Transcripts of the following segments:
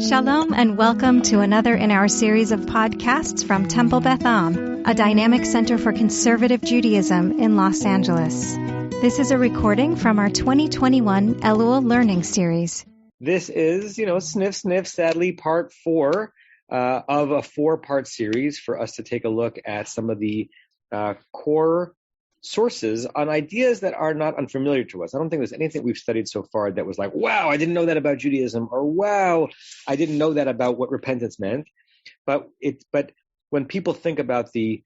Shalom and welcome to another in our series of podcasts from Temple Beth Am, a dynamic center for conservative Judaism in Los Angeles. This is a recording from our 2021 Elul Learning Series. This is, sniff, sadly, part 4 of a 4-part series for us to take a look at some of the core sources on ideas that are not unfamiliar to us. I don't think there's anything we've studied so far that was like, wow, I didn't know that about Judaism, or wow, I didn't know that about what repentance meant. But when people think about the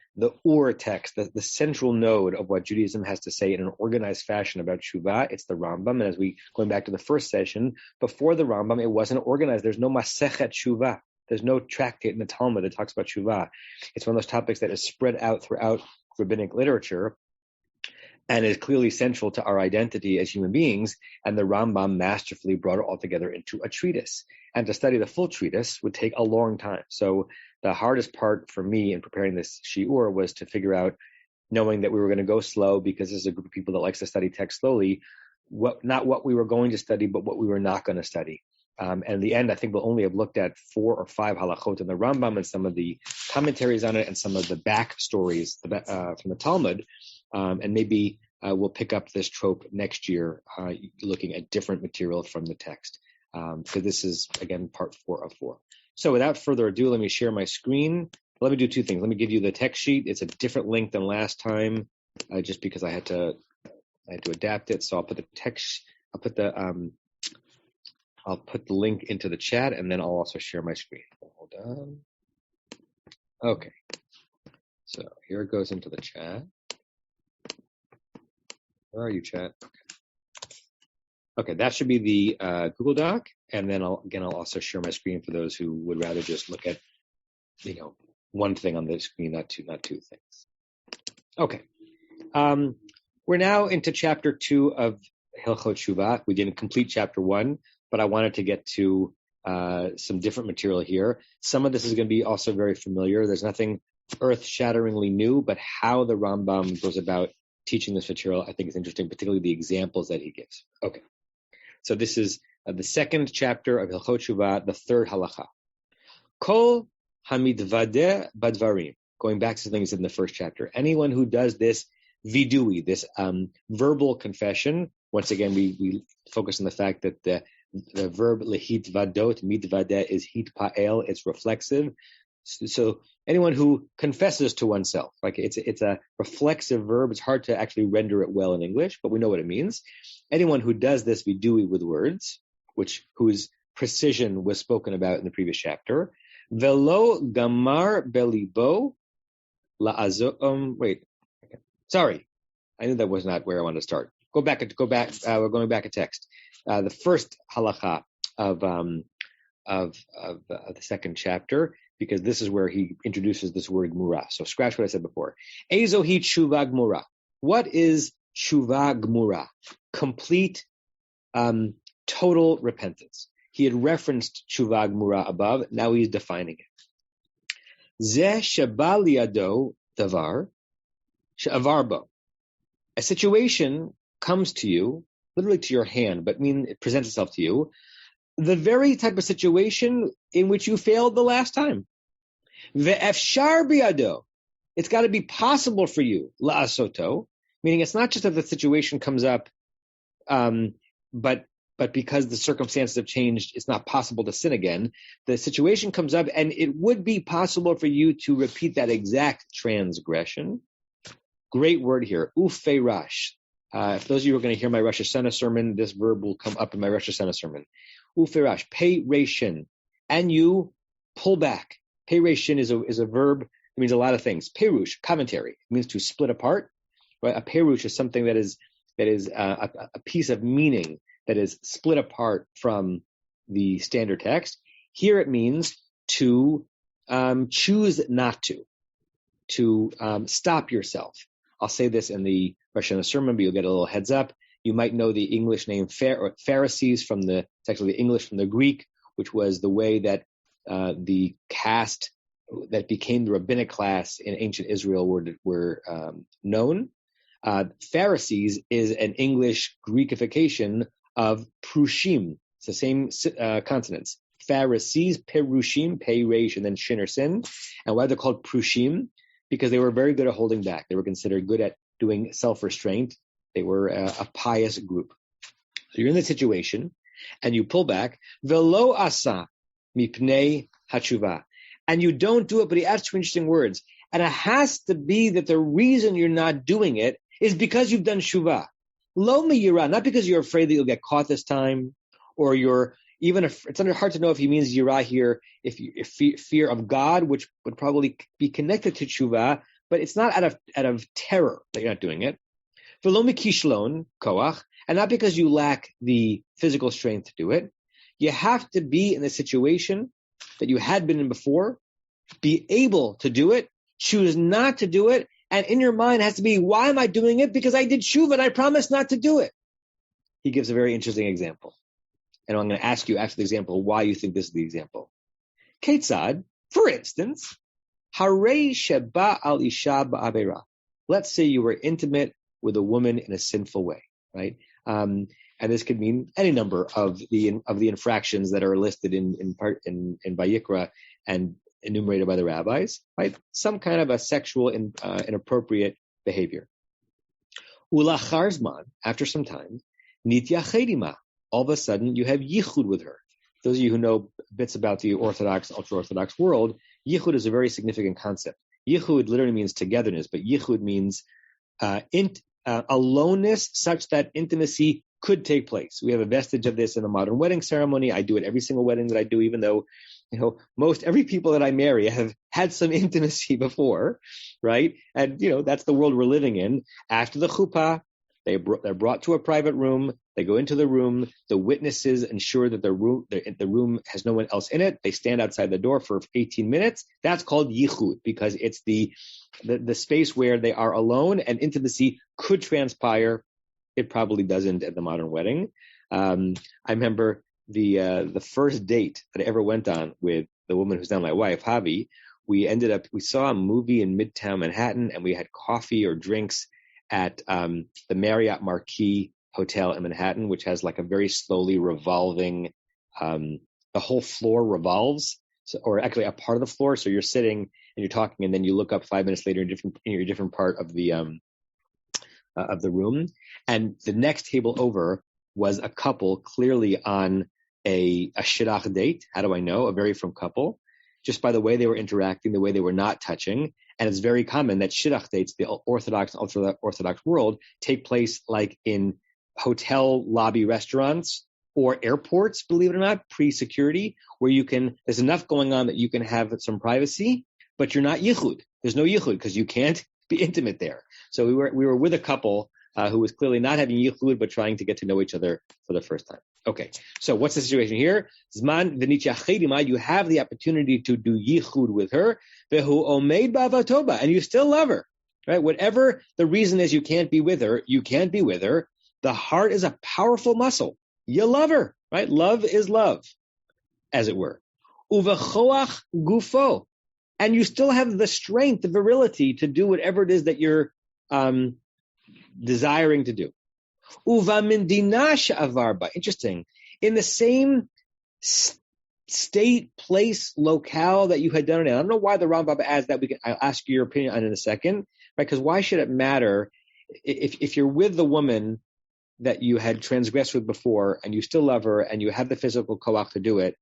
Ur text, the central node of what Judaism has to say in an organized fashion about Teshuvah, it's the Rambam. And as going back to the first session, before the Rambam, it wasn't organized. There's no Masechet Teshuvah. There's no tractate in the Talmud that talks about Teshuvah. It's one of those topics that is spread out throughout rabbinic literature and is clearly central to our identity as human beings, and the Rambam masterfully brought it all together into a treatise. And to study the full treatise would take a long time. So the hardest part for me in preparing this shiur was to figure out, knowing that we were going to go slow because this is a group of people that likes to study text slowly, not what we were going to study, but what we were not going to study. And in the end, I think we'll only have looked at 4 or 5 halachot in the Rambam and some of the commentaries on it and some of the back stories from the Talmud. And maybe we'll pick up this trope next year, looking at different material from the text. So this is, again, part 4 of 4. So without further ado, let me share my screen. Let me do 2 things. Let me give you the text sheet. It's a different link than last time, just because I had to adapt it. So I'll put the text. I'll put the link into the chat, and then I'll also share my screen. Hold on. Okay. So here it goes into the chat. Where are you, chat? Okay, that should be the Google Doc, and then I'll also share my screen for those who would rather just look at, one thing on the screen, not two things. Okay. We're now into chapter 2 of Hilkhot Teshuvah. We didn't complete chapter 1, but I wanted to get to some different material here. Some of this is going to be also very familiar. There's nothing earth-shatteringly new, but how the Rambam goes about teaching this material, I think, is interesting, particularly the examples that he gives. Okay. So this is the 2nd chapter of Hilkhot Teshuvah, the 3rd halacha. Kol hamidvadeh badvarim. Going back to something he said in the 1st chapter. Anyone who does this vidui, this verbal confession. Once again, we focus on the fact that the verb lehitvadot, midvadeh, is hitpael, it's reflexive. So anyone who confesses to oneself, like it's a reflexive verb. It's hard to actually render it well in English, but we know what it means. Anyone who does this vidui with words, whose precision was spoken about in the previous chapter, velo gamar belibo laazom. Sorry, I knew that was not where I wanted to start. Go back. We're going back a text. The 1st halacha of the 2nd chapter, because this is where he introduces this word gmura. So scratch what I said before. Ezo hi teshuvah gmura. What is teshuvah gmura? Complete, total repentance. He had referenced teshuvah gmura above. Now he's defining it. Zeh sheba liado davar she'avar bo. A situation comes to you, literally to your hand, but it presents itself to you, the very type of situation in which you failed the last time. Ve'efshar biado. It's got to be possible for you, la'asoto, meaning it's not just that the situation comes up, but because the circumstances have changed, it's not possible to sin again. The situation comes up, and it would be possible for you to repeat that exact transgression. Great word here, ufeirash. If those of you who are going to hear my Rosh Hashanah sermon, this verb will come up in my Rosh Hashanah sermon. Ufeirash, pei reishin, and you pull back. Pei reishin is a verb. It means a lot of things. Perush, commentary. It means to split apart. Right? A perush is something that is a piece of meaning that is split apart from the standard text. Here it means to choose not to stop yourself. I'll say this in the Rosh Hashanah sermon, but you'll get a little heads up. You might know the English name Pharisees it's actually the English from the Greek, which was the way that the caste that became the rabbinic class in ancient Israel were known. Pharisees is an English Greekification of Prushim. It's the same consonants. Pharisees, Perushim, Pei, Reish, and then Shin or Sin. And why they're called Prushim? Because they were very good at holding back. They were considered good at doing self-restraint. They were a pious group. So you're in the situation, and you pull back. Velo asa mipnei hatshuvah. And you don't do it, but he adds two interesting words. And it has to be that the reason you're not doing it is because you've done shuvah. Lo miyira, not because you're afraid that you'll get caught this time, or it's hard to know if he means yira here, if fear of God, which would probably be connected to shuvah, but it's not out of terror that you're not doing it. Velo mikishlon koach, and not because you lack the physical strength to do it. You have to be in the situation that you had been in before, be able to do it, choose not to do it, and in your mind has to be, why am I doing it? Because I did shuvah and I promised not to do it. He gives a very interesting example. And I'm going to ask you after the example why you think this is the example. Ketzad, for instance, Harei sheba al isha ba'avera. Let's say you were intimate with a woman in a sinful way, right? And this could mean any number of the infractions that are listed in Vayikra and enumerated by the rabbis, right? Some kind of a sexual inappropriate behavior. Ulachar zman, after some time, nitya chedima. All of a sudden, you have yichud with her. Those of you who know bits about the Orthodox, ultra-Orthodox world, yichud is a very significant concept. Yichud literally means togetherness, but yichud means aloneness such that intimacy could take place. We have a vestige of this in the modern wedding ceremony. I do it every single wedding that I do, even though, every people that I marry have had some intimacy before, right? And, that's the world we're living in. After the chuppah, they're brought to a private room. They go into the room. The witnesses ensure that the room has no one else in it. They stand outside the door for 18 minutes. That's called yichud because it's the space where they are alone and intimacy could transpire. It probably doesn't at the modern wedding. I remember the first date that I ever went on with the woman who's now my wife, Javi. We saw a movie in Midtown Manhattan, and we had coffee or drinks at the Marriott Marquis Hotel in Manhattan, which has like a very slowly revolving, the whole floor revolves, or actually a part of the floor. So you're sitting and you're talking, and then you look up 5 minutes later in your different part of the room. And the next table over was a couple clearly on a shidduch date. How do I know? A very frum couple, just by the way they were interacting, the way they were not touching. And it's very common that shidduch dates, the Orthodox and ultra-Orthodox world, take place like in hotel lobby restaurants or airports, believe it or not, pre-security, where there's enough going on that you can have some privacy, but you're not yichud. There's no yichud because you can't be intimate there. So we were with a couple who was clearly not having yichud, but trying to get to know each other for the first time. Okay, so what's the situation here? Zman v'nitya chedima, you have the opportunity to do yichud with her, vehu omeid ba'avatoba, and you still love her, right? Whatever the reason is you can't be with her, you can't be with her. The heart is a powerful muscle. You love her, right? Love is love, as it were. Uvechoach gufo, and you still have the strength, the virility to do whatever it is that you're desiring to do. Uva mindina sha'avarba. Interesting. In the same state, place, locale that you had done it in. I don't know why the Rambam adds that. I'll ask you your opinion on it in a second, right? Because why should it matter if you're with the woman that you had transgressed with before and you still love her and you have the physical koach to do it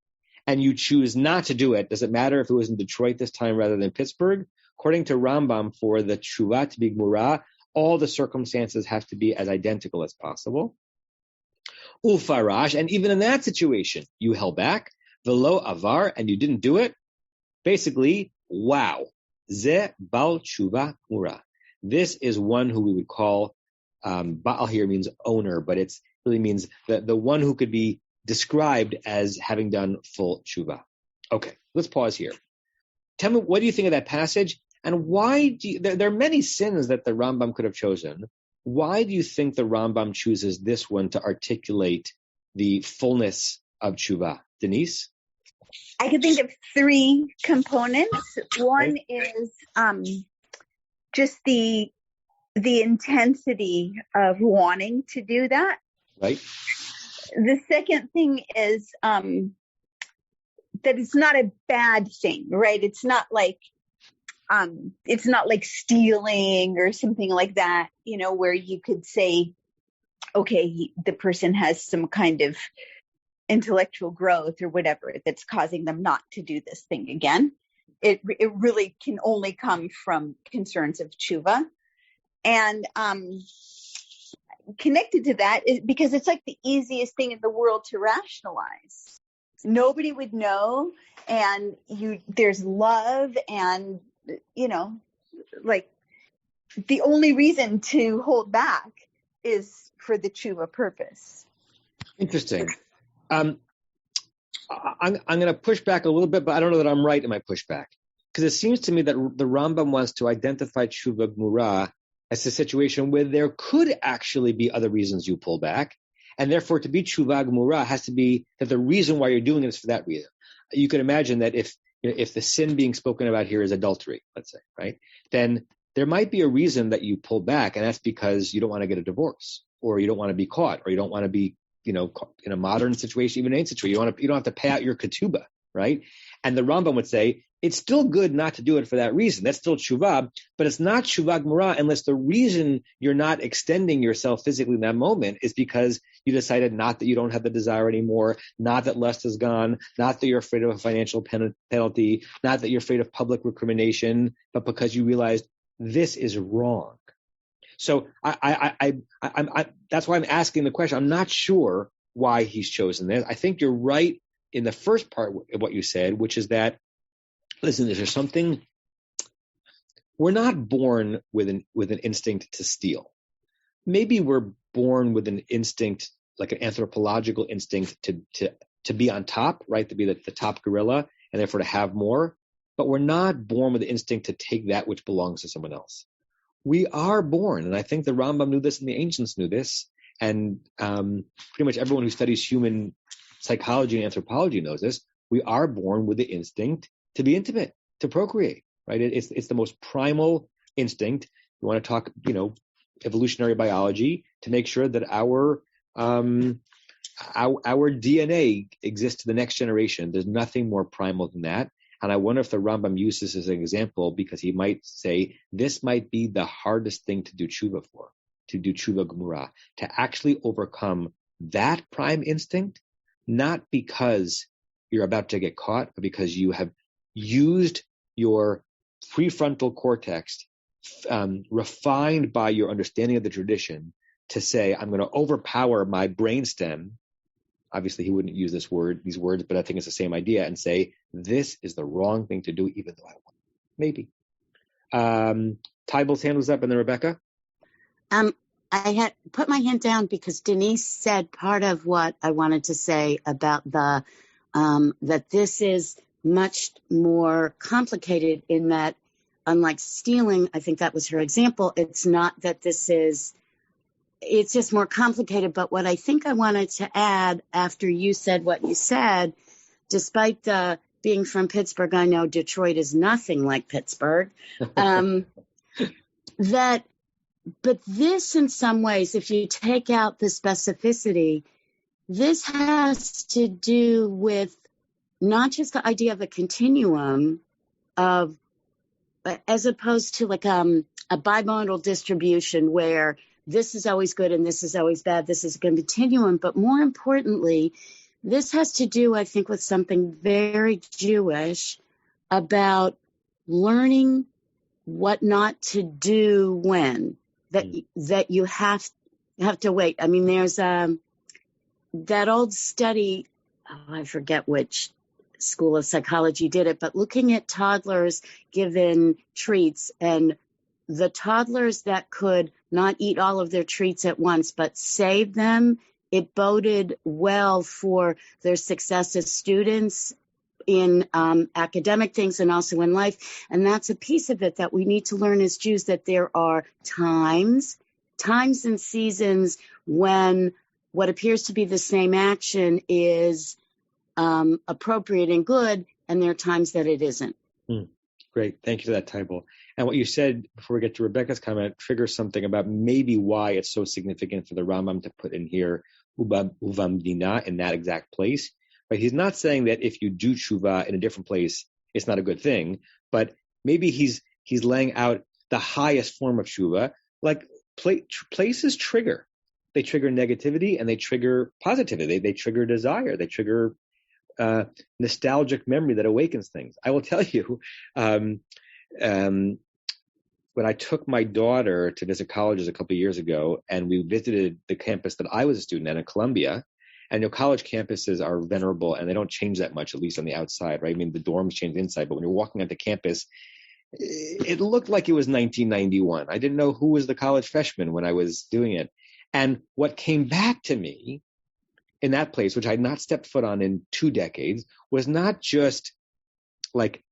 and you choose not to do it? Does it matter if it was in Detroit this time rather than Pittsburgh? According to Rambam, for the teshuvah to be gmura, all the circumstances have to be as identical as possible. Ufarash, and even in that situation, you held back. Velo avar, and you didn't do it. Basically, wow. Ze bal teshuvah gmura. This is one who we would call, Baal here means owner, but it really means the one who could be described as having done full teshuvah. Okay, let's pause here. Tell me, what do you think of that passage? And why there are many sins that the Rambam could have chosen. Why do you think the Rambam chooses this one to articulate the fullness of teshuvah? Denise? I could think of three components. One is just the intensity of wanting to do that. Right. The second thing is that it's not a bad thing, right? It's not like stealing or something like that, where you could say, okay, the person has some kind of intellectual growth or whatever that's causing them not to do this thing again. It really can only come from concerns of tshuva. And connected to that is because it's like the easiest thing in the world to rationalize. Nobody would know, and there's love, and like the only reason to hold back is for the tshuva purpose. Interesting. I'm going to push back a little bit, but I don't know that I'm right in my pushback, because it seems to me that the Rambam wants to identify tshuva gmura as a situation where there could actually be other reasons you pull back, and therefore to be tshuva gmura has to be that the reason why you're doing it is for that reason. You could imagine that if the sin being spoken about here is adultery, let's say, right, then there might be a reason that you pull back, and that's because you don't want to get a divorce, or you don't want to be caught, or you don't want to be, in a modern situation, even in any situation, you don't have to pay out your ketubah, right? And the Rambam would say it's still good not to do it for that reason. That's still tshuva, but it's not tshuva gmura unless the reason you're not extending yourself physically in that moment is because you decided not that you don't have the desire anymore, not that lust is gone, not that you're afraid of a financial penalty, not that you're afraid of public recrimination, but because you realized this is wrong. So I that's why I'm asking the question. I'm not sure why he's chosen this. I think you're right in the first part of what you said, which is that, listen, there's something, we're not born with an instinct to steal. Maybe we're born with an instinct, like an anthropological instinct to be on top, right? To be the top gorilla, and therefore to have more. But we're not born with the instinct to take that which belongs to someone else. We are born, and I think the Rambam knew this and the ancients knew this, and pretty much everyone who studies human psychology and anthropology knows this. We are born with the instinct to be intimate, to procreate, right? It's the most primal instinct. You want to talk, evolutionary biology, to make sure that our DNA exists to the next generation. There's nothing more primal than that. And I wonder if the Rambam uses this as an example because he might say this might be the hardest thing to do tshuva for, to do tshuva gmura, to actually overcome that prime instinct, not because you're about to get caught, but because you have used your prefrontal cortex, refined by your understanding of the tradition, to say, I'm going to overpower my brainstem. Obviously, he wouldn't use these words, but I think it's the same idea, and say, this is the wrong thing to do, even though I want it. Maybe. Tyball's hand was up, and then Rebecca? I had put my hand down because Denise said part of what I wanted to say about that this is much more complicated in that, unlike stealing, I think that was her example, it's not that it's just more complicated. But what I think I wanted to add after you said what you said, despite being from Pittsburgh, I know Detroit is nothing like Pittsburgh, but this in some ways, if you take out the specificity, this has to do with not just the idea of a continuum of, as opposed to like a bimodal distribution where this is always good and this is always bad, this is a continuum. But more importantly, this has to do, I think, with something very Jewish about learning what not to do when, that you have to wait. I mean, there's that old study, I forget which school of psychology did it, but looking at toddlers given treats, and the toddlers that could not eat all of their treats at once but save them, it boded well for their success as students in academic things and also in life. And that's a piece of it that we need to learn as Jews, that there are times and seasons when what appears to be the same action is appropriate and good, and there are times that it isn't. Great. Thank you for that, Tybal. And what you said before we get to Rebecca's comment triggers something about maybe why it's so significant for the Rambam to put in here Uvamdina in that exact place, Right? He's not saying that if you do tshuva in a different place, it's not a good thing, but maybe he's laying out the highest form of tshuva. Like places trigger. They trigger negativity and they trigger positivity. They trigger desire. They trigger nostalgic memory that awakens things. I will tell you, when I took my daughter to visit colleges a couple of years ago, and we visited the campus that I was a student at in Columbia, and college campuses are venerable and they don't change that much, at least on the outside, right? I mean, the dorms change inside, but when you're walking onto campus, it looked like it was 1991. I didn't know who was the college freshman when I was doing it. And what came back to me in that place, which I had not stepped foot on in 2 decades, was not just like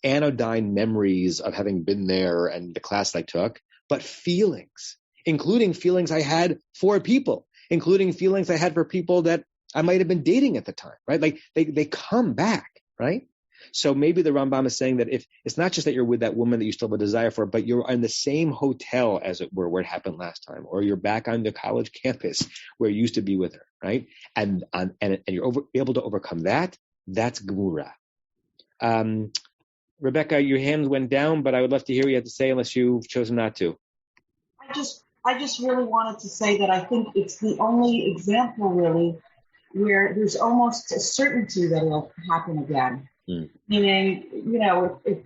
anodyne memories of having been there and the class I took, but feelings, including feelings I had for people, including feelings I had for people that I might have been dating at the time, right? Like they come back, right? So maybe the Rambam is saying that if it's not just that you're with that woman that you still have a desire for, but you're in the same hotel as it were where it happened last time, or you're back on the college campus where you used to be with her, right? And you're able to overcome that. That's Gemura. Rebecca, your hands went down, but I would love to hear what you have to say, unless you've chosen not to. I just really wanted to say that I think it's the only example really where there's almost a certainty that it'll happen again. Meaning, if,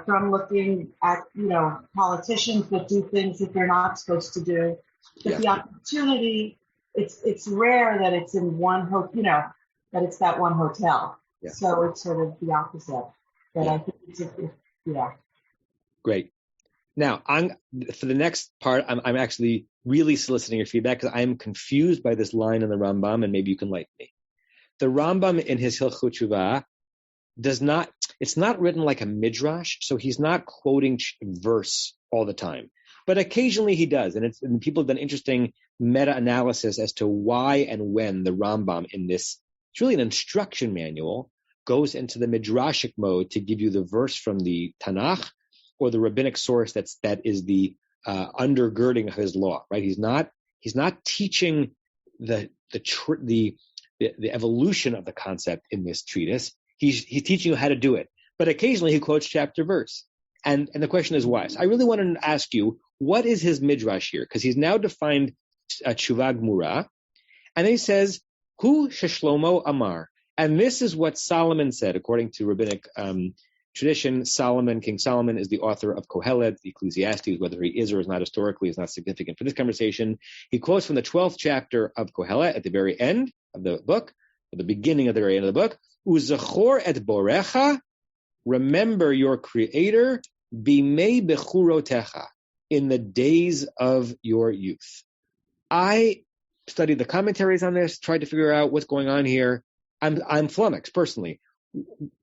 from looking at, politicians that do things that they're not supposed to do, but the opportunity, it's rare that it's in one, that it's that one hotel. Yeah. So it's sort of the opposite. But I think it's Great. Now, for the next part, I'm actually really soliciting your feedback because I'm confused by this line in the Rambam, and maybe you can enlighten me. The Rambam in his Hilkhot Teshuvah it's not written like a midrash, so he's not quoting verse all the time. But occasionally he does, and people have done interesting meta-analysis as to why and when the Rambam in this, it's really an instruction manual, goes into the midrashic mode to give you the verse from the Tanakh or the rabbinic source that is the undergirding of his law, right? He's not teaching the evolution of the concept in this treatise. He's teaching you how to do it. But occasionally he quotes chapter verse. And the question is why. So I really want to ask you, what is his midrash here? Because he's now defined Teshuvah Gemura. And then he says, Hu Sheshlomo Amar. And this is what Solomon said, according to rabbinic tradition. King Solomon is the author of Kohelet, the Ecclesiastes. Whether he is or is not historically is not significant for this conversation. He quotes from the 12th chapter of Kohelet at the very end of the book, at the beginning of the very end of the book. Uzachor et borecha, remember your creator, bimei bechurotecha, in the days of your youth. I studied the commentaries on this, tried to figure out what's going on here. I'm flummoxed personally.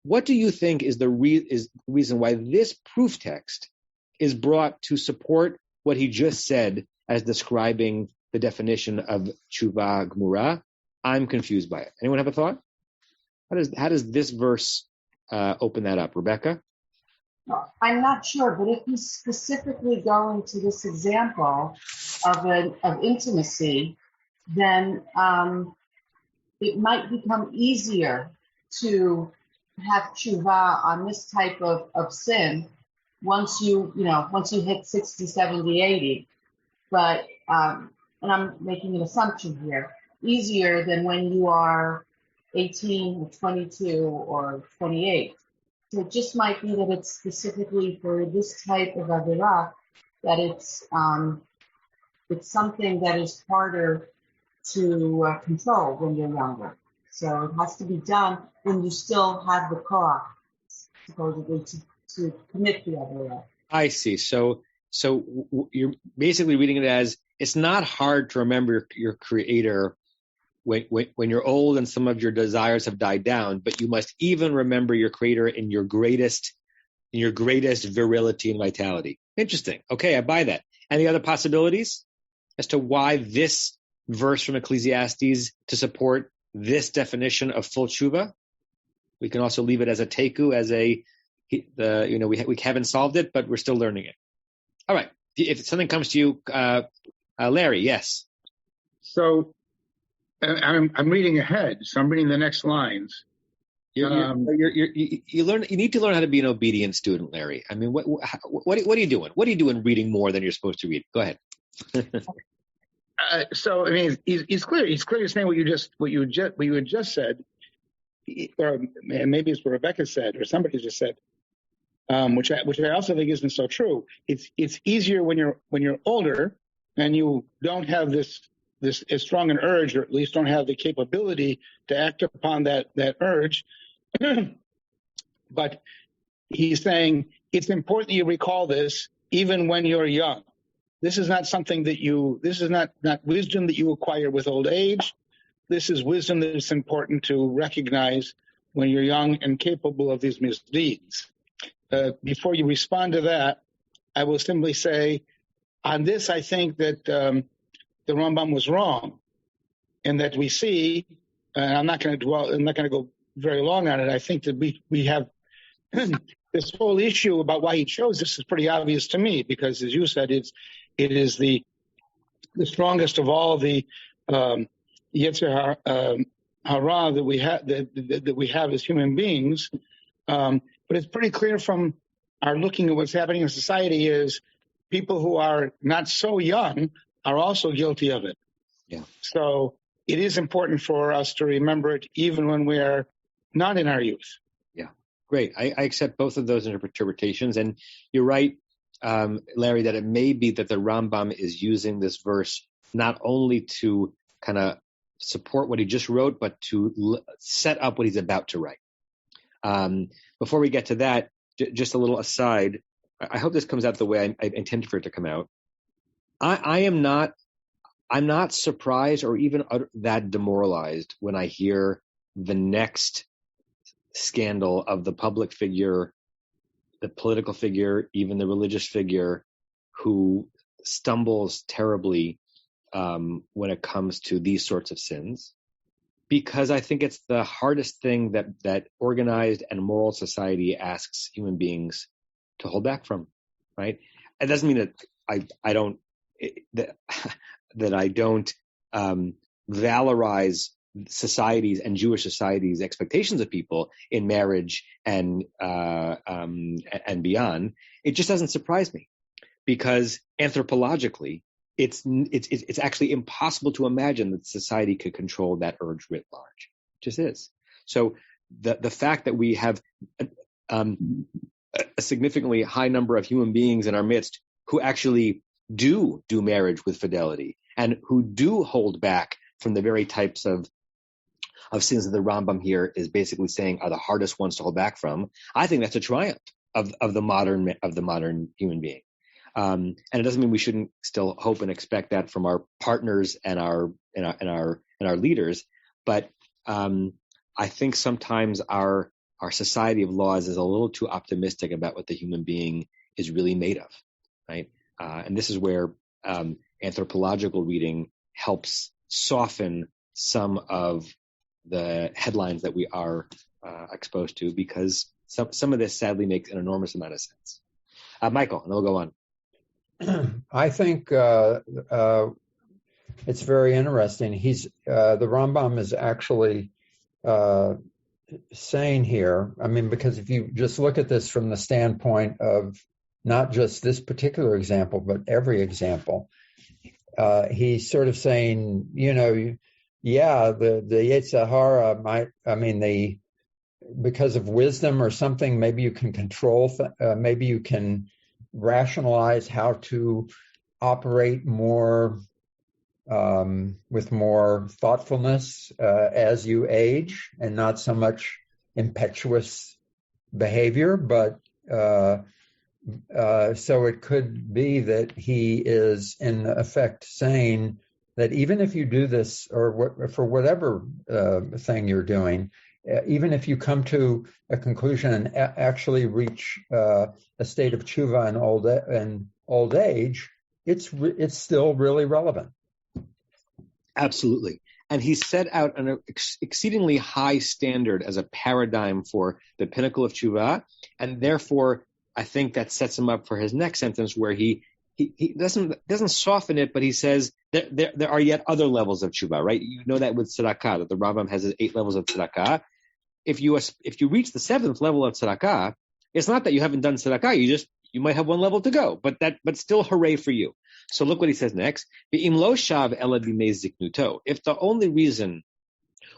What do you think is the reason why this proof text is brought to support what he just said as describing the definition of Teshuvah Gemura? I'm confused by it. Anyone have a thought? How does this verse open that up, Rebecca? I'm not sure, but if he's specifically going to this example of intimacy, then it might become easier to have tshuva on this type of sin once you hit 60, 70, 80. But, and I'm making an assumption here, easier than when you are 18 or 22 or 28. So it just might be that it's specifically for this type of avirah, that it's something that is harder to control when you're younger. So it has to be done when you still have the koach, supposedly, to commit the avirah. I see. So you're basically reading it as it's not hard to remember your creator when you're old and some of your desires have died down, but you must even remember your creator in your greatest virility and vitality. Interesting. Okay, I buy that. Any other possibilities as to why this verse from Ecclesiastes to support this definition of full tshuva? We can also leave it as a teku, we haven't solved it, but we're still learning it. All right. If something comes to you, Larry, yes. So I'm reading ahead, so I'm reading the next lines. You need to learn how to be an obedient student, Larry. I mean, what are you doing? What are you doing reading more than you're supposed to read? Go ahead. So I mean, he's clear. He's clearly saying what you had just said, or maybe it's what Rebecca said, or somebody just said, which I also think isn't so true. It's easier when you're older and you don't have this as strong an urge, or at least don't have the capability to act upon that urge. But he's saying it's important that you recall this even when you're young. This is not something this is not wisdom that you acquire with old age. This is wisdom that is important to recognize when you're young and capable of these misdeeds. Before you respond to that, I will simply say, on this, I think that the Rambam was wrong, and that we see, and I'm not going to go very long on it. I think that we have this whole issue about why he chose this is pretty obvious to me, because, as you said, it is the strongest of all the Yetzer Hara that we have as human beings. But it's pretty clear from our looking at what's happening in society is people who are not so young are also guilty of it. Yeah. So it is important for us to remember it even when we are not in our youth. Yeah, great. I accept both of those interpretations. And you're right, Larry, that it may be that the Rambam is using this verse not only to kind of support what he just wrote, but to set up what he's about to write. Before we get to that, just a little aside, I hope this comes out the way I intended for it to come out. I'm not surprised or even that demoralized when I hear the next scandal of the public figure, the political figure, even the religious figure who stumbles terribly when it comes to these sorts of sins, because I think it's the hardest thing that organized and moral society asks human beings to hold back from, right? It doesn't mean that I don't valorize societies and Jewish society's expectations of people in marriage and beyond. It just doesn't surprise me, because anthropologically, it's actually impossible to imagine that society could control that urge writ large. It just is. So the fact that we have a significantly high number of human beings in our midst who actually do marriage with fidelity and who do hold back from the very types of sins that the Rambam here is basically saying are the hardest ones to hold back from, I think that's a triumph of the modern human being. And it doesn't mean we shouldn't still hope and expect that from our partners and our leaders, but I think sometimes our society of laws is a little too optimistic about what the human being is really made of, right? And this is where anthropological reading helps soften some of the headlines that we are exposed to, because some of this sadly makes an enormous amount of sense. Michael, and we'll go on. I think it's very interesting. The Rambam is actually saying here, I mean, because if you just look at this from the standpoint of not just this particular example, but every example, he's sort of saying, the Yetzer Hara might, because of wisdom or something, maybe you can control, maybe you can rationalize how to operate more with more thoughtfulness as you age, and not so much impetuous behavior. But so it could be that he is in effect saying that even if you do this, or for whatever thing you're doing, even if you come to a conclusion and actually reach a state of teshuvah in old age, it's still really relevant. Absolutely. And he set out an exceedingly high standard as a paradigm for the pinnacle of teshuvah, and therefore I think that sets him up for his next sentence, where he he doesn't soften it, but he says there are yet other levels of tshuva, right? You know that with tzedakah, that the Rambam has 8 levels of tzedakah. If you reach the 7th level of tzedakah, it's not that you haven't done tzedakah. You might have 1 level to go, but still hooray for you. So look what he says next. If the only reason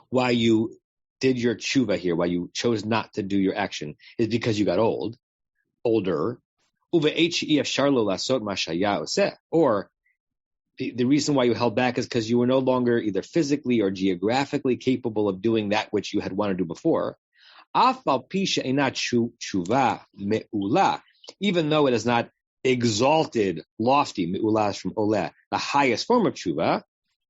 why you did your tshuva here, why you chose not to do your action, is because you got older, or the reason why you held back is because you were no longer either physically or geographically capable of doing that which you had wanted to do before, even though it is not exalted, lofty, me'ulah is from oleh, the highest form of tshuva,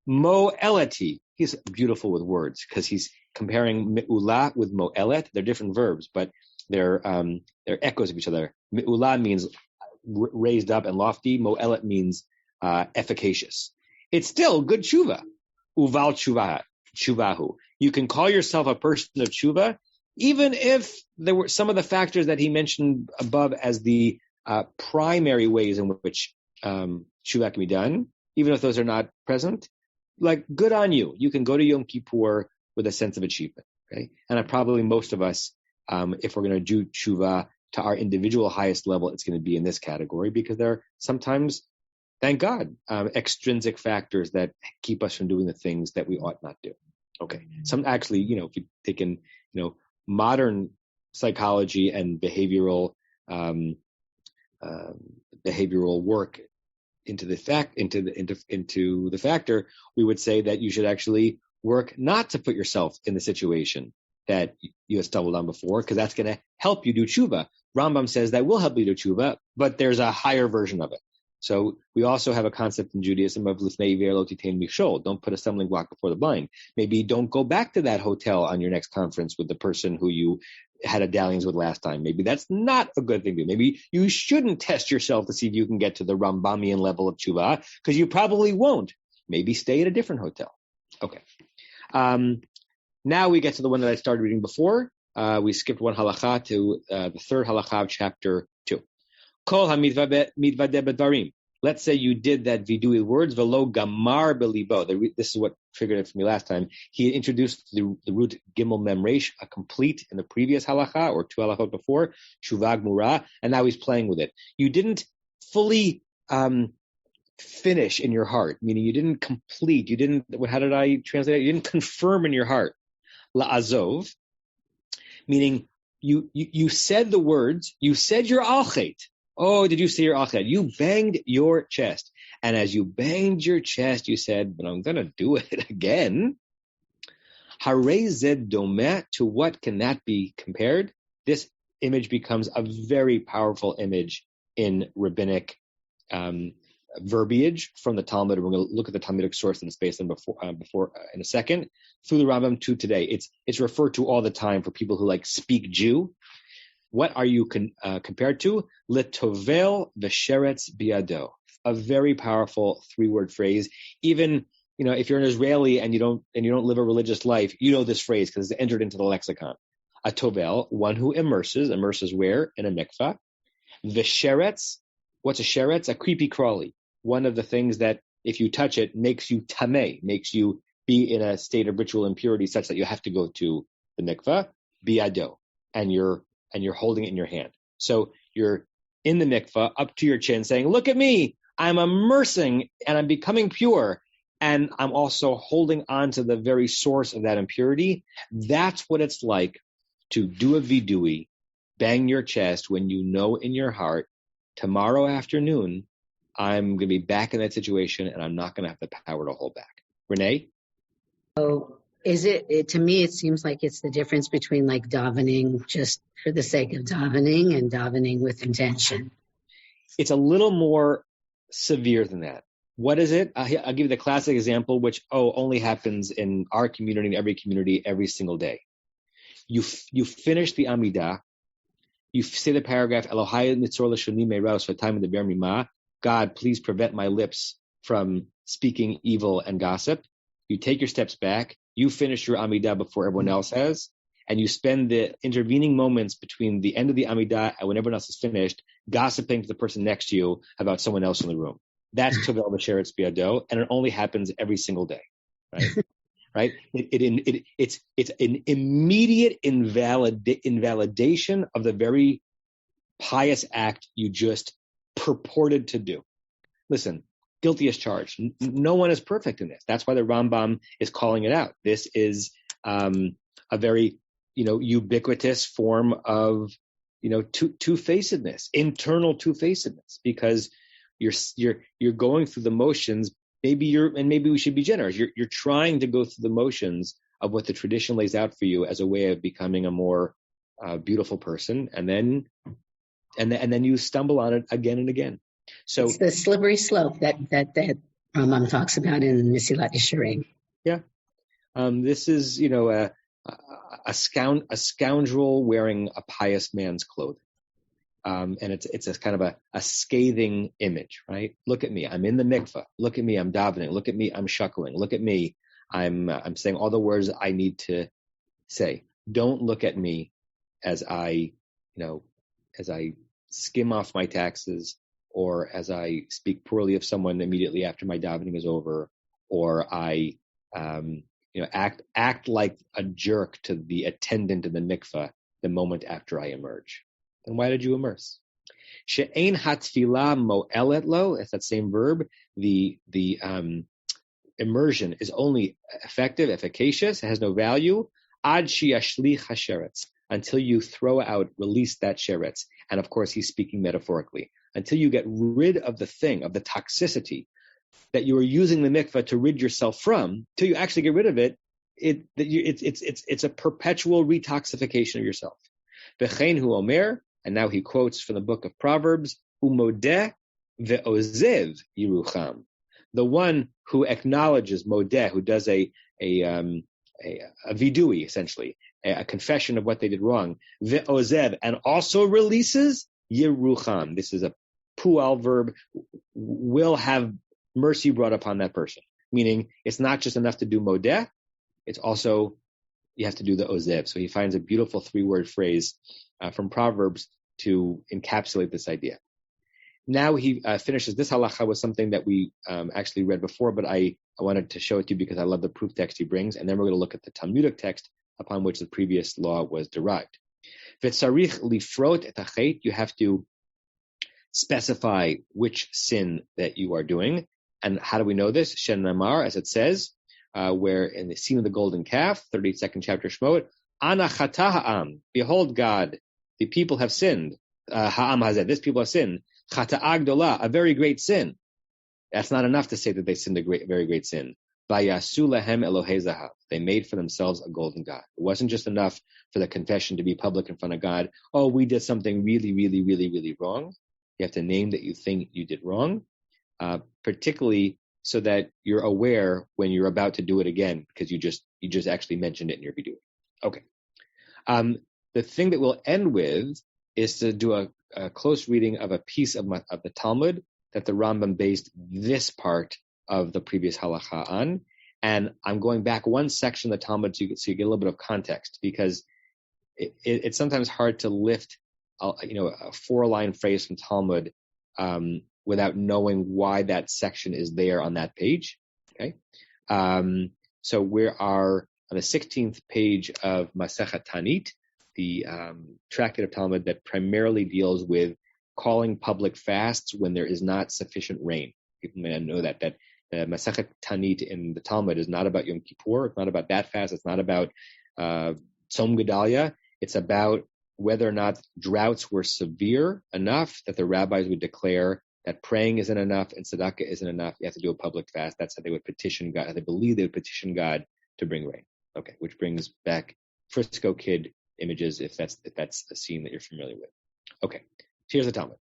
mo'eleti. He's beautiful with words because he's comparing me'ulah with mo'elet. They're different verbs, but they're echoes of each other. Me'ulah means raised up and lofty. Mo'elet means efficacious. It's still good tshuva. Uval tshuvahu. You can call yourself a person of tshuva, even if there were some of the factors that he mentioned above as the primary ways in which tshuva can be done, even if those are not present. Like, good on you. You can go to Yom Kippur with a sense of achievement. Okay, and probably most of us, if we're going to do tshuva to our individual highest level, it's going to be in this category because there are sometimes, thank God, extrinsic factors that keep us from doing the things that we ought not do. Okay, some actually, if you take in, modern psychology and behavioral work into the factor, we would say that you should actually work not to put yourself in the situation that you have stumbled on before, because that's going to help you do tshuva. Rambam says that will help you do tshuva, but there's a higher version of it. So we also have a concept in Judaism of lifnei iver lo titein michol. Don't put a stumbling block before the blind. Maybe don't go back to that hotel on your next conference with the person who you had a dalliance with last time. Maybe that's not a good thing to do. Maybe you shouldn't test yourself to see if you can get to the Rambamian level of tshuva, because you probably won't. Maybe stay at a different hotel. Okay. Now we get to the one that I started reading before. We skipped one halakha to the third halakha of chapter 2. Kol hamidvadeh b'dvarim. Let's say you did that vidui words, velo gamar belibo. This is what triggered it for me last time. He had introduced the root gimel mem resh, a complete in the previous halakha, or 2 halachot before, shuvag mura, and now he's playing with it. You didn't fully finish in your heart, meaning you didn't complete, how did I translate it? You didn't confirm in your heart. La'azov, meaning you said the words, you said your alchet. Oh, did you say your alchet? You banged your chest. And as you banged your chest, you said, but I'm going to do it again. Harei zed domeh, to what can that be compared? This image becomes a very powerful image in rabbinic verbiage from the Talmud. We're going to look at the Talmudic source that it's based on before in a second. Through the Rambam to today, it's referred to all the time for people who speak Jew. What are you compared to? Letovel v'sheretz biado. A very powerful 3-word phrase. Even if you're an Israeli and you don't live a religious life, you know this phrase because it's entered into the lexicon. A tovel, one who immerses where? In a mikvah. V'sheretz, what's a sheretz? A creepy crawly. One of the things that if you touch it makes you tameh, makes you be in a state of ritual impurity such that you have to go to the mikvah. Biado, and you're holding it in your hand. So you're in the mikvah up to your chin saying, look at me, I'm immersing and I'm becoming pure. And I'm also holding on to the very source of that impurity. That's what it's like to do a vidui, bang your chest when you know in your heart, tomorrow afternoon, I'm going to be back in that situation and I'm not going to have the power to hold back. Renee? So is it to me, it seems like it's the difference between davening just for the sake of davening and davening with intention. It's a little more severe than that. What is it? I'll give you the classic example, which only happens in our community, in every community, every single day. You finish the Amidah, you say the paragraph, Elohai nitzor l'shoni me'raus v'tayim medaber mima. God, please prevent my lips from speaking evil and gossip. You take your steps back. You finish your Amidah before everyone else has, and you spend the intervening moments between the end of the Amidah and when everyone else is finished, gossiping to the person next to you about someone else in the room. That's Tovel B'Sheretz Biado, and it only happens every single day, right? Right? It's an immediate invalidation of the very pious act you just purported to do. Listen, guilty as charged. No one is perfect in this. That's why the Rambam is calling it out. This is a very, ubiquitous form of, two-facedness, internal two-facedness, because you're going through the motions. Maybe we should be generous. You're trying to go through the motions of what the tradition lays out for you as a way of becoming a more beautiful person, and then you stumble on it again and again. So it's the slippery slope that Rambam talks about in Mesilat Yesharim. Yeah, this is a scoundrel wearing a pious man's clothing. And it's a kind of a scathing image, right? Look at me, I'm in the mikveh. Look at me, I'm davening. Look at me, I'm shuckling. Look at me, I'm saying all the words I need to say. Don't look at me as I skim off my taxes, or as I speak poorly of someone immediately after my davening is over, or I act like a jerk to the attendant in the mikveh the moment after I emerge. Then why did you immerse? She'ein hatfila mo'elet lo, it's that same verb. The immersion is only effective, efficacious, it has no value, ad shi'ashlich hasheretz, until you throw out, release that sheretz. And of course, he's speaking metaphorically. Until you get rid of the thing, of the toxicity that you are using the mikveh to rid yourself from, till you actually get rid of it, it's a perpetual retoxification of yourself. V'chein hu omer, and now he quotes from the book of Proverbs, Umodeh ve'ozev Yerucham. The one who acknowledges, modeh, who does a vidui, essentially, a confession of what they did wrong, ve'ozev, and also releases Yerucham. This is a pu'al verb, will have mercy brought upon that person. Meaning, it's not just enough to do modeh, it's also, you have to do the ozev. So he finds a beautiful 3-word phrase from Proverbs to encapsulate this idea. Now he finishes. This halacha was something that we actually read before, but I wanted to show it to you because I love the proof text he brings, and then we're going to look at the Talmudic text upon which the previous law was derived. V'tzarich lifrot et hachet, you have to specify which sin that you are doing. And how do we know this? Shen Namar, as it says, where in the scene of the golden calf, 32nd chapter Shmot, Ana chata ha'am, behold God, the people have sinned. Ha'am hazeh, this people have sinned. Chata'a gdola, a very great sin. That's not enough to say that they sinned a very great sin. Vayasu lahem Elohei zahav, they made for themselves a golden god. It wasn't just enough for the confession to be public in front of God. Oh, we did something really, really, really, really wrong. You have to name that you think you did wrong, particularly so that you're aware when you're about to do it again, because you just actually mentioned it in your vidui. Okay. The thing that we'll end with is to do a close reading of a piece of the Talmud that the Rambam based this part of the previous halacha on. And I'm going back one section of the Talmud so you get a little bit of context, because it's sometimes hard to lift a 4-line phrase from Talmud without knowing why that section is there on that page. Okay, so we are on the 16th page of Masechet Tanit, the tractate of Talmud that primarily deals with calling public fasts when there is not sufficient rain. People may not know that Masechet Tanit in the Talmud is not about Yom Kippur. It's not about that fast. It's not about Tzom Gedalia. It's about whether or not droughts were severe enough that the rabbis would declare that praying isn't enough and tzedakah isn't enough. You have to do a public fast. That's how they would petition God. They believe they would petition God to bring rain. Okay, which brings back Frisco Kid images, if that's a scene that you're familiar with. Okay, here's the Talmud.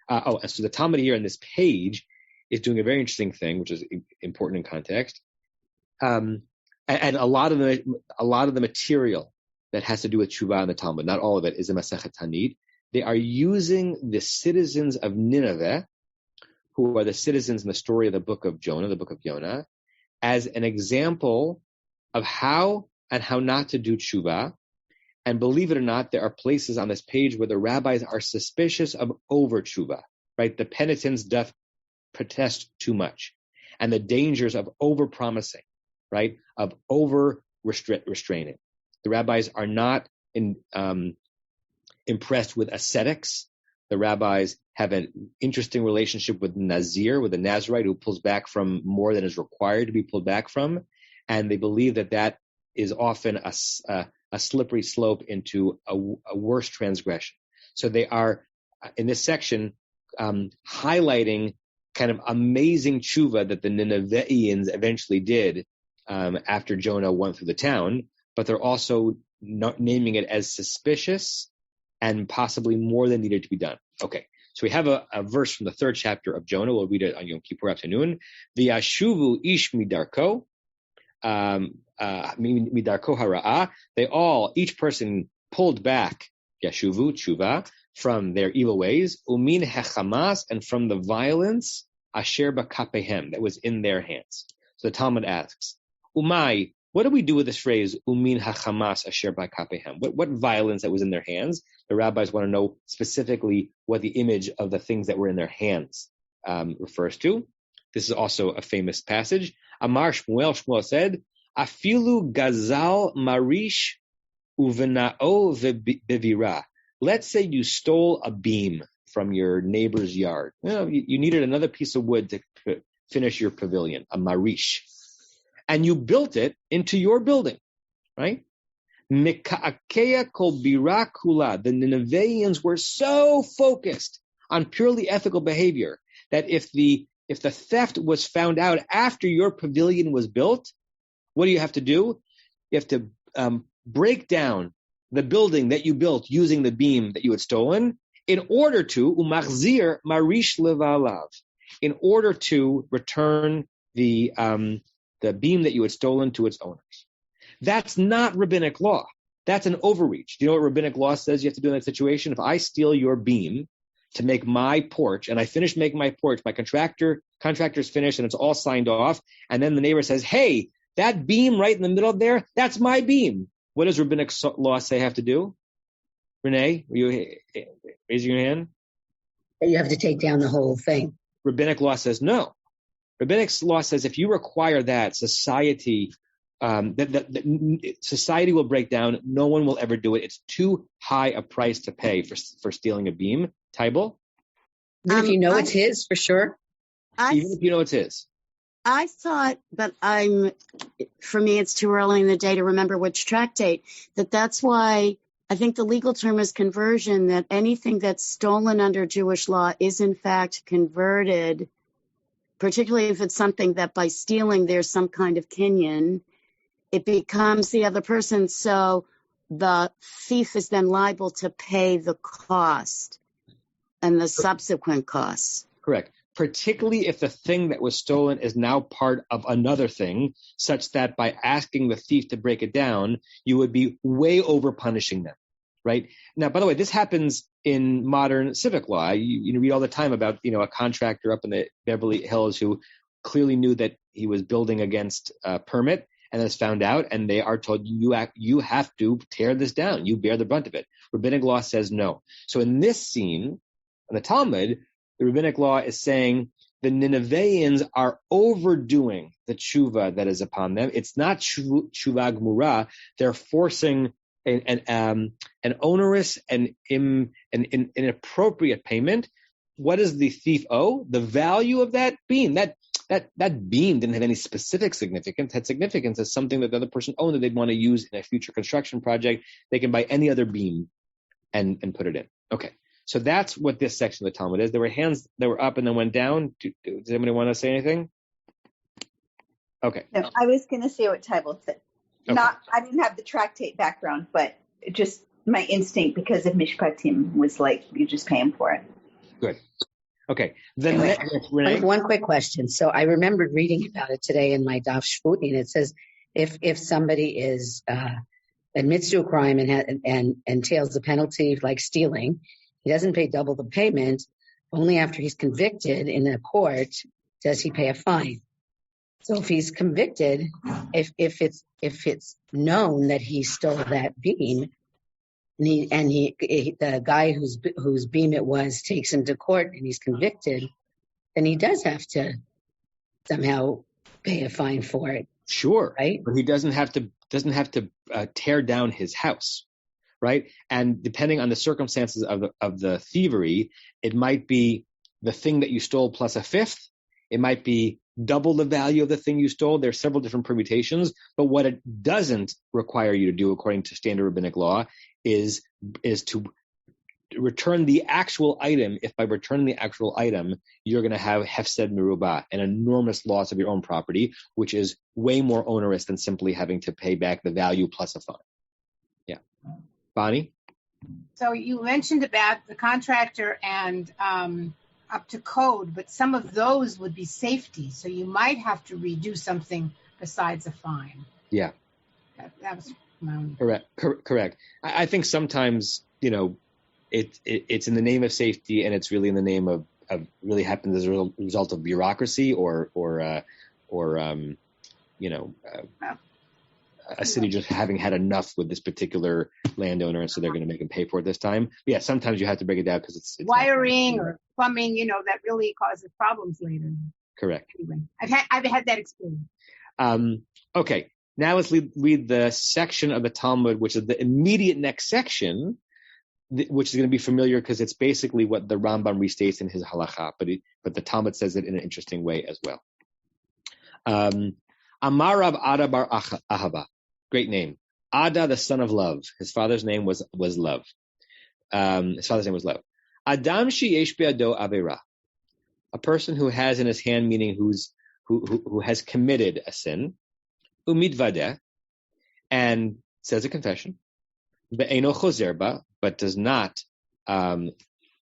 And so the Talmud here on this page is doing a very interesting thing, which is important in context. And a lot of the material that has to do with Teshuvah in the Talmud, not all of it, is in Masechet Tanit. They are using the citizens of Nineveh, who are the citizens in the story of the book of Jonah, as an example of how and how not to do Teshuvah, And believe it or not, there are places on this page where the rabbis are suspicious of over tshuva, right? The penitence doth protest too much. And the dangers of over-promising, right? Of over-restraining. The rabbis are not impressed with ascetics. The rabbis have an interesting relationship with Nazir, with a Nazirite who pulls back from more than is required to be pulled back from. And they believe that is often a slippery slope into a worse transgression. So they are, in this section, highlighting kind of amazing tshuva that the Ninevians eventually did after Jonah went through the town, but they're also naming it as suspicious and possibly more than needed to be done. Okay, so we have a verse from the 3rd chapter of Jonah. We'll read it on Yom Kippur afternoon. V'yashuvu ish midarko, midarko hara'ah. Each person pulled back, yashuvu, tshuva, from their evil ways, umin hechamas, and from the violence, asher bakapehem, that was in their hands. So the Talmud asks, umay, what do we do with this phrase, umin hachamas asher bakapehem? What violence that was in their hands? The rabbis want to know specifically what the image of the things that were in their hands refers to. This is also a famous passage. Amar Shmuel said, afilu gazal marish uvena'o bevira. Let's say you stole a beam from your neighbor's yard. You needed another piece of wood to finish your pavilion, a marish. And you built it into your building, right? Mika'akeya kol bira kula. The Ninevians were so focused on purely ethical behavior that if the theft was found out after your pavilion was built, what do you have to do? You have to break down the building that you built using the beam that you had stolen in order to umachzir marish levalav, in order to return the beam that you had stolen to its owners. That's not rabbinic law. That's an overreach. Do you know what rabbinic law says you have to do in that situation? If I steal your beam to make my porch, and I finish making my porch, my contractor's finished and it's all signed off, and then the neighbor says, hey, that beam right in the middle there, that's my beam. What does rabbinic law say I have to do? Renee, will you raise your hand? You have to take down the whole thing. Rabbinic law says no. Rabbinic law says if you require that, society society will break down. No one will ever do it. It's too high a price to pay for stealing a beam. Tybal? Even if you know it's his, for sure. Even if you know it's his. I thought, but for me, it's too early in the day to remember which tractate, that's why I think the legal term is conversion, that anything that's stolen under Jewish law is in fact converted, particularly if it's something that by stealing there's some kind of kinyan, it becomes the other person, so the thief is then liable to pay the cost and the subsequent costs. Correct. Particularly if the thing that was stolen is now part of another thing, such that by asking the thief to break it down, you would be way over punishing them, right? Now, by the way, this happens in modern civic law. You read all the time about, a contractor up in the Beverly Hills who clearly knew that he was building against a permit and is found out, and they are told, you have to tear this down. You bear the brunt of it. Rabbinic law says no. So in this scene, in the Talmud, the rabbinic law is saying the Ninevians are overdoing the tshuva that is upon them. It's not tshuva gmura. They're forcing an onerous and inappropriate payment. What does the thief owe? The value of that beam. That beam didn't have any specific significance. It had significance as something that the other person owned that they'd want to use in a future construction project. They can buy any other beam and put it in. Okay. So that's what this section of the Talmud is. There were hands that were up and then went down. Does anybody want to say anything? Okay. No, I was going to say what Tybal said. Okay. I didn't have the tractate background, but just my instinct because of Mishpatim was like, you just pay him for it. Good. Okay. Then one quick question. So I remembered reading about it today in my Daf Shvuti, and it says if somebody admits to a crime and entails a penalty like stealing, he doesn't pay double the payment. Only after he's convicted in a court does he pay a fine. So if he's convicted, if it's known that he stole that beam, the guy whose beam it was takes him to court and he's convicted, then he does have to somehow pay a fine for it. Sure, right? But he doesn't have to tear down his house, right? And depending on the circumstances of the thievery, it might be the thing that you stole plus a fifth. It might be double the value of the thing you stole. There's several different permutations, but what it doesn't require you to do, according to standard rabbinic law, is to return the actual item. If by returning the actual item, you're going to have hefsed merubah, an enormous loss of your own property, which is way more onerous than simply having to pay back the value plus a fine. Yeah. Bonnie? So you mentioned about the contractor and up to code, but some of those would be safety. So you might have to redo something besides a fine. Yeah. That was my own. Correct. I think sometimes, it's in the name of safety, and it's really in the name of really happens as a result of bureaucracy or a city just having had enough with this particular landowner, and so they're going to make him pay for it this time. But yeah, sometimes you have to break it down because it's wiring or plumbing, that really causes problems later. Correct. Anyway, I've had that experience. Okay, now let's read the section of the Talmud, which is the immediate next section, which is going to be familiar because it's basically what the Rambam restates in his halacha, but the Talmud says it in an interesting way as well. Amar Rav Ada bar Ahava, great name. Ada, the son of Love. His father's name was Love. His father's name was Love. Adam sheyesh be'ado avera, a person who has in his hand, meaning who has committed a sin, umitvadeh, and says a confession, ve'eno chozer ba, but does not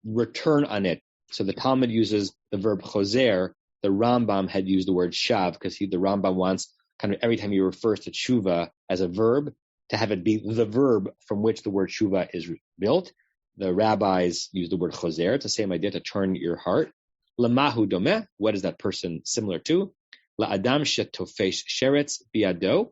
return on it. So the Talmud uses the verb chozer. The Rambam had used the word shav because the Rambam wants kind of every time he refers to teshuvah as a verb to have it be the verb from which the word teshuvah is built. The rabbis use the word chozer. It's the same idea, to turn your heart. Lamahu domeh, what is that person similar to? La adam shetofesh sheretz biado.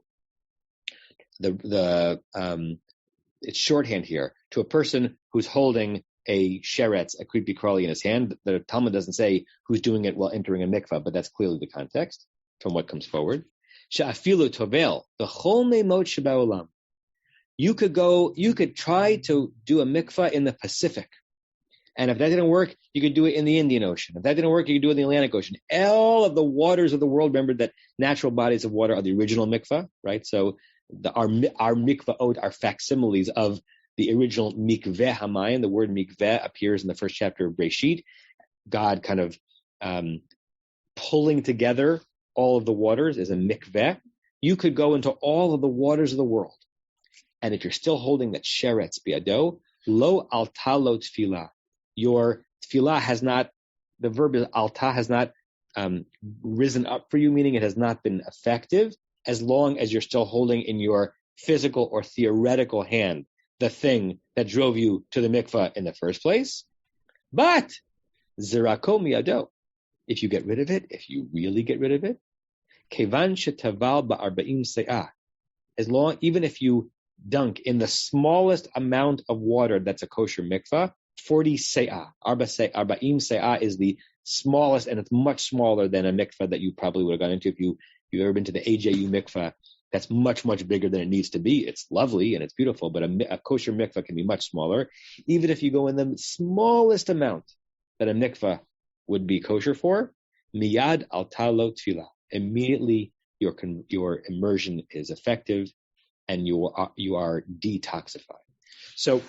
It's shorthand here, to a person who's holding a sheretz, a creepy crawly in his hand. The Talmud doesn't say who's doing it while entering a mikvah, but that's clearly the context from what comes forward. Sha'afilu tovel, the chol meimot sheba'olam. You could try to do a mikvah in the Pacific. And if that didn't work, you could do it in the Indian Ocean. If that didn't work, you could do it in the Atlantic Ocean. All of the waters of the world, remember that natural bodies of water are the original mikvah, right? So our mikvahot are facsimiles of the original mikveh hamayim. The word mikveh appears in the first chapter of Breshit. God kind of pulling together all of the waters is a mikveh. You could go into all of the waters of the world. And if you're still holding that sheretz biado, lo alta lo tefillah. Your tefillah has not, the verb is alta, has not risen up for you, meaning it has not been effective, as long as you're still holding in your physical or theoretical hand the thing that drove you to the mikvah in the first place. But zirako miado, if you get rid of it, if you really get rid of it, kevan shetaval ba'arba'im se'ah, even if you dunk in the smallest amount of water that's a kosher mikvah, 40 se'ah. Arba'im se'ah is the smallest, and it's much smaller than a mikvah that you probably would have gone into if you've ever been to the AJU mikvah. That's much, much bigger than it needs to be. It's lovely and it's beautiful, but a kosher mikvah can be much smaller. Even if you go in the smallest amount that a mikvah would be kosher for, miyad alta lo tefillah. Immediately your immersion is effective and you are detoxified. So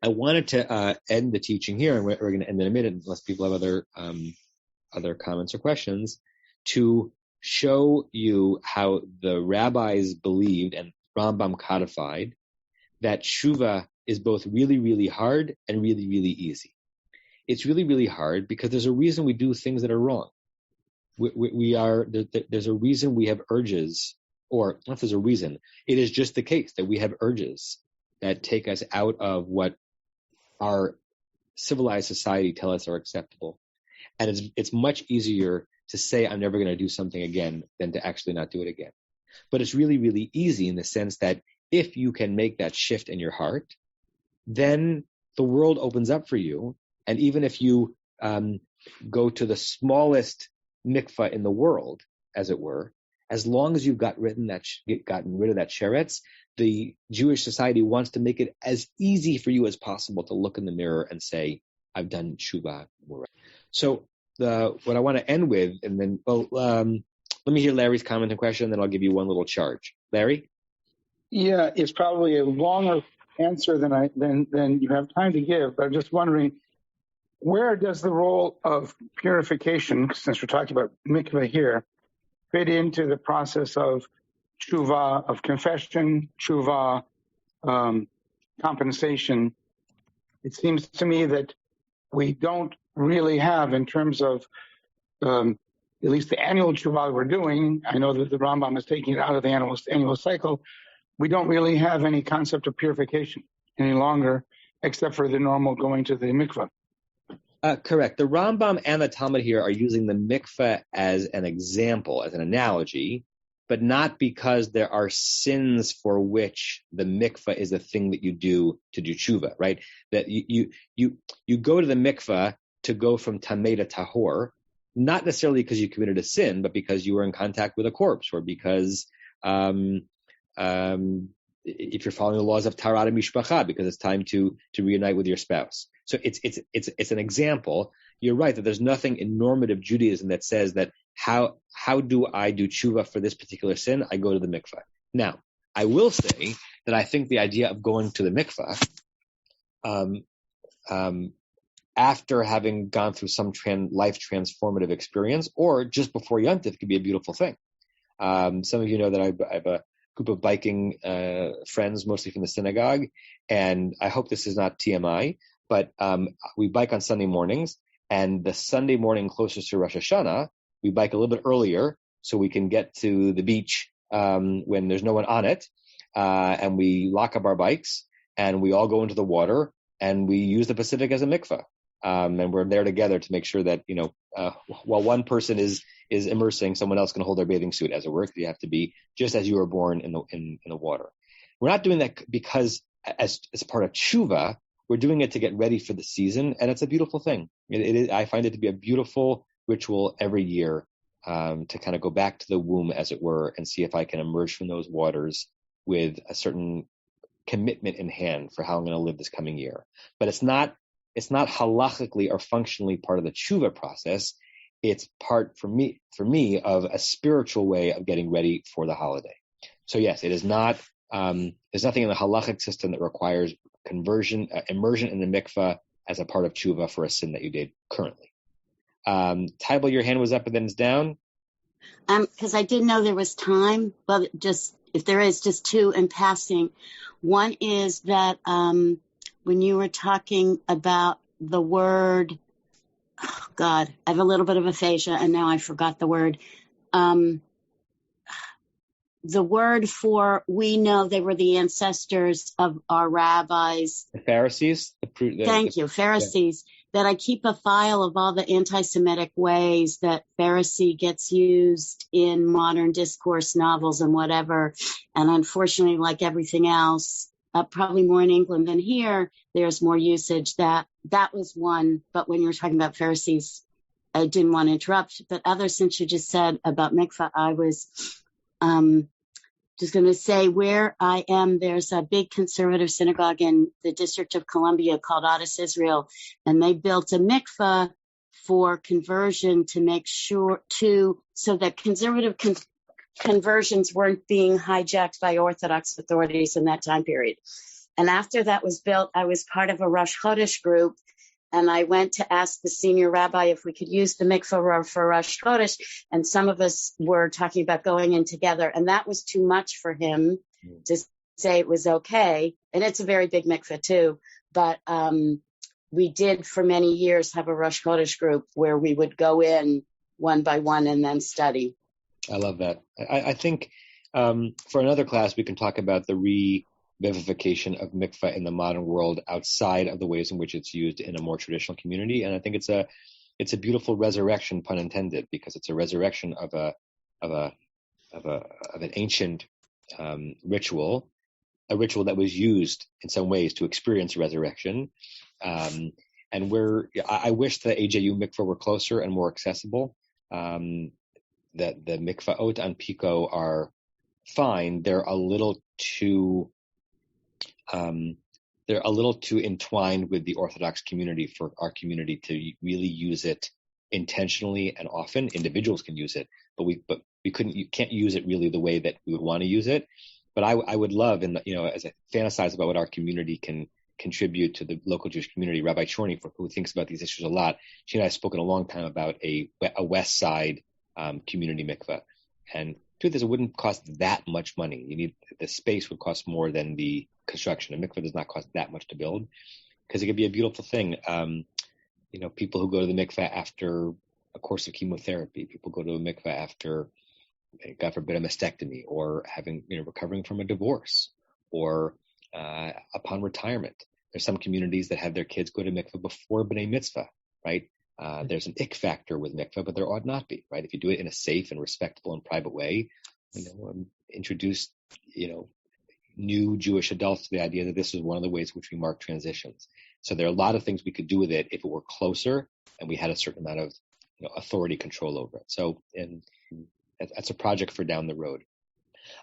I wanted to end the teaching here, and we're going to end in a minute unless people have other comments or questions, to show you how the rabbis believed and Rambam codified that teshuvah is both really, really hard and really, really easy. It's really, really hard because there's a reason we do things that are wrong. There's a reason we have urges, or not there's a reason, it is just the case that we have urges that take us out of what our civilized society tell us are acceptable. And it's much easier to say I'm never going to do something again than to actually not do it again. But it's really, really easy in the sense that if you can make that shift in your heart, then the world opens up for you. And even if you go to the smallest mikvah in the world, as it were, as long as you've gotten rid of that sheretz, the Jewish society wants to make it as easy for you as possible to look in the mirror and say, I've done Teshuvah. So what I want to end with, and then let me hear Larry's comment and question, and then I'll give you one little charge. Larry? Yeah, it's probably a longer answer than you have time to give, but I'm just wondering, where does the role of purification, since we're talking about mikveh here, fit into the process of teshuvah, of confession, teshuvah, compensation? It seems to me that we don't really have, in terms of at least the annual teshuvah we're doing, I know that the Rambam is taking it out of the annual cycle, we don't really have any concept of purification any longer, except for the normal going to the mikveh. Correct. The Rambam and the Talmud here are using the mikveh as an example, as an analogy, but not because there are sins for which the mikveh is a thing that you do to do tshuva, right? That you go to the mikveh to go from tameh to tahor, not necessarily because you committed a sin, but because you were in contact with a corpse, or because if you're following the laws of tarat mishpacha, because it's time to reunite with your spouse. So it's an example. You're right that there's nothing in normative Judaism that says that how do I do tshuva for this particular sin? I go to the mikveh. Now, I will say that I think the idea of going to the mikveh after having gone through some life transformative experience, or just before Yom Tov, could be a beautiful thing. Some of you know that I have a group of biking friends, mostly from the synagogue, and I hope this is not TMI, but we bike on Sunday mornings, and the Sunday morning closest to Rosh Hashanah, we bike a little bit earlier so we can get to the beach when there's no one on it, and we lock up our bikes, and we all go into the water, and we use the Pacific as a mikveh. And we're there together to make sure that, while one person is immersing, someone else can hold their bathing suit, as it were. You have to be just as you were born in the water. We're not doing that because as part of tshuva, we're doing it to get ready for the season, and it's a beautiful thing. I find it to be a beautiful ritual every year, to kind of go back to the womb, as it were, and see if I can emerge from those waters with a certain commitment in hand for how I'm going to live this coming year. But it's not halachically or functionally part of the tshuva process. It's part for me of a spiritual way of getting ready for the holiday. So yes, it is not. There's nothing in the halachic system that requires conversion, immersion in the mikveh as a part of tshuva for a sin that you did currently. Tybal, your hand was up and then it's down. Because I didn't know there was time, but just if there is, just two in passing. One is that when you were talking about the word, oh God, I have a little bit of aphasia and now I forgot the word. The word for, we know they were the ancestors of our rabbis. The Pharisees? Thank you, Pharisees. That I keep a file of all the anti-Semitic ways that Pharisee gets used in modern discourse novels and whatever. And unfortunately, like everything else, probably more in England than here, there's more usage. That was one. But when you were talking about Pharisees, I didn't want to interrupt. But other, since you just said about mikvah, I was just going to say where I am, there's a big conservative synagogue in the District of Columbia called Adas Israel, and they built a mikvah for conversion to make sure so that conservative conversions weren't being hijacked by Orthodox authorities in that time period. And after that was built, I was part of a Rosh Chodesh group, and I went to ask the senior rabbi if we could use the mikvah for Rosh Chodesh, and some of us were talking about going in together, and that was too much for him to say it was okay. And it's a very big mikvah too, but we did for many years have a Rosh Chodesh group where we would go in one by one and then study. I love that. I think for another class, we can talk about the revivification of mikvah in the modern world outside of the ways in which it's used in a more traditional community. And I think it's a beautiful resurrection, pun intended, because it's a resurrection of an ancient ritual a ritual that was used in some ways to experience resurrection. And I wish the AJU mikvah were closer and more accessible. The mikvaot on Pico are fine. They're a little too entwined with the Orthodox community for our community to really use it intentionally and often. Individuals can use it, but you can't use it really the way that we would want to use it. But I would love, as I fantasize about what our community can contribute to the local Jewish community, Rabbi Chorny, who thinks about these issues a lot, she and I have spoken a long time about a West Side community mikveh. And the truth is, it wouldn't cost that much money. The space would cost more than the construction. A mikveh does not cost that much to build, because it could be a beautiful thing. People who go to the mikveh after a course of chemotherapy, people go to a mikveh after, God forbid, a mastectomy, or recovering from a divorce, or upon retirement. There's some communities that have their kids go to mikveh before b'nai mitzvah, right? There's an ick factor with mikveh, but there ought not be, right? If you do it in a safe and respectable and private way, introduce, new Jewish adults to the idea that this is one of the ways in which we mark transitions. So there are a lot of things we could do with it if it were closer and we had a certain amount of authority control over it. So that's a project for down the road.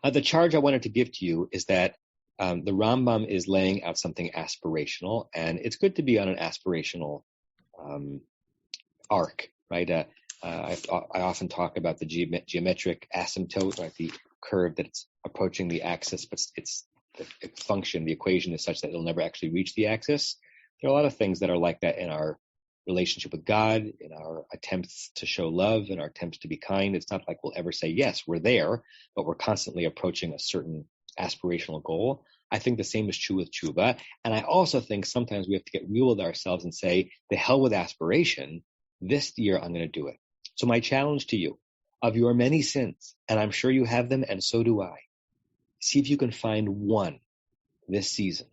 The charge I wanted to give to you is that the Rambam is laying out something aspirational, and it's good to be on an aspirational arc, right? I often talk about the geometric asymptote, right? The curve that's approaching the axis, but the equation is such that it'll never actually reach the axis. There are a lot of things that are like that in our relationship with God, in our attempts to show love, in our attempts to be kind. It's not like we'll ever say, yes, we're there, but we're constantly approaching a certain aspirational goal. I think the same is true with tshuva. And I also think sometimes we have to get real with ourselves and say, the hell with aspiration. This year, I'm going to do it. So my challenge to you, of your many sins, and I'm sure you have them, and so do I, see if you can find one this season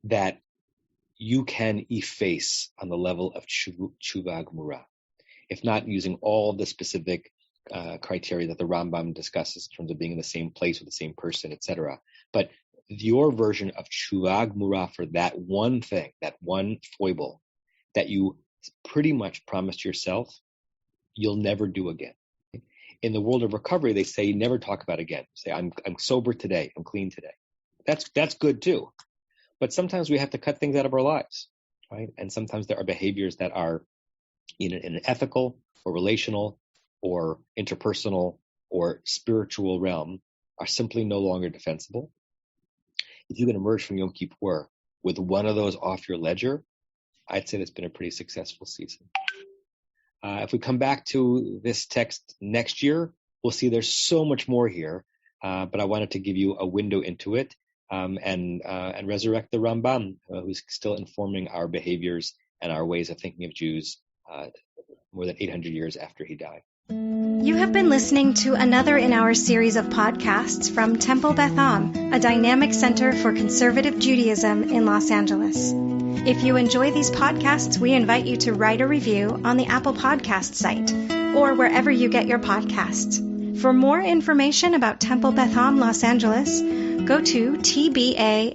that you can efface on the level of tshuva gmura. If not using all the specific criteria that the Rambam discusses in terms of being in the same place with the same person, etc. But your version of tshuva gmura for that one thing, that one foible that you pretty much promised yourself you'll never do again. In the world of recovery, they say never talk about again. Say, I'm sober today, I'm clean today. That's good too. But sometimes we have to cut things out of our lives, right? And sometimes there are behaviors that are in an ethical or relational or interpersonal or spiritual realm are simply no longer defensible. If you can emerge from Yom Kippur with one of those off your ledger, I'd say it's been a pretty successful season. If we come back to this text next year, we'll see there's so much more here, but I wanted to give you a window into it and resurrect the Rambam, who's still informing our behaviors and our ways of thinking of Jews more than 800 years after he died. You have been listening to another in our series of podcasts from Temple Beth Am, a dynamic center for conservative Judaism in Los Angeles. If you enjoy these podcasts, we invite you to write a review on the Apple Podcast site or wherever you get your podcasts. For more information about Temple Beth Am Los Angeles, go to tbala.org.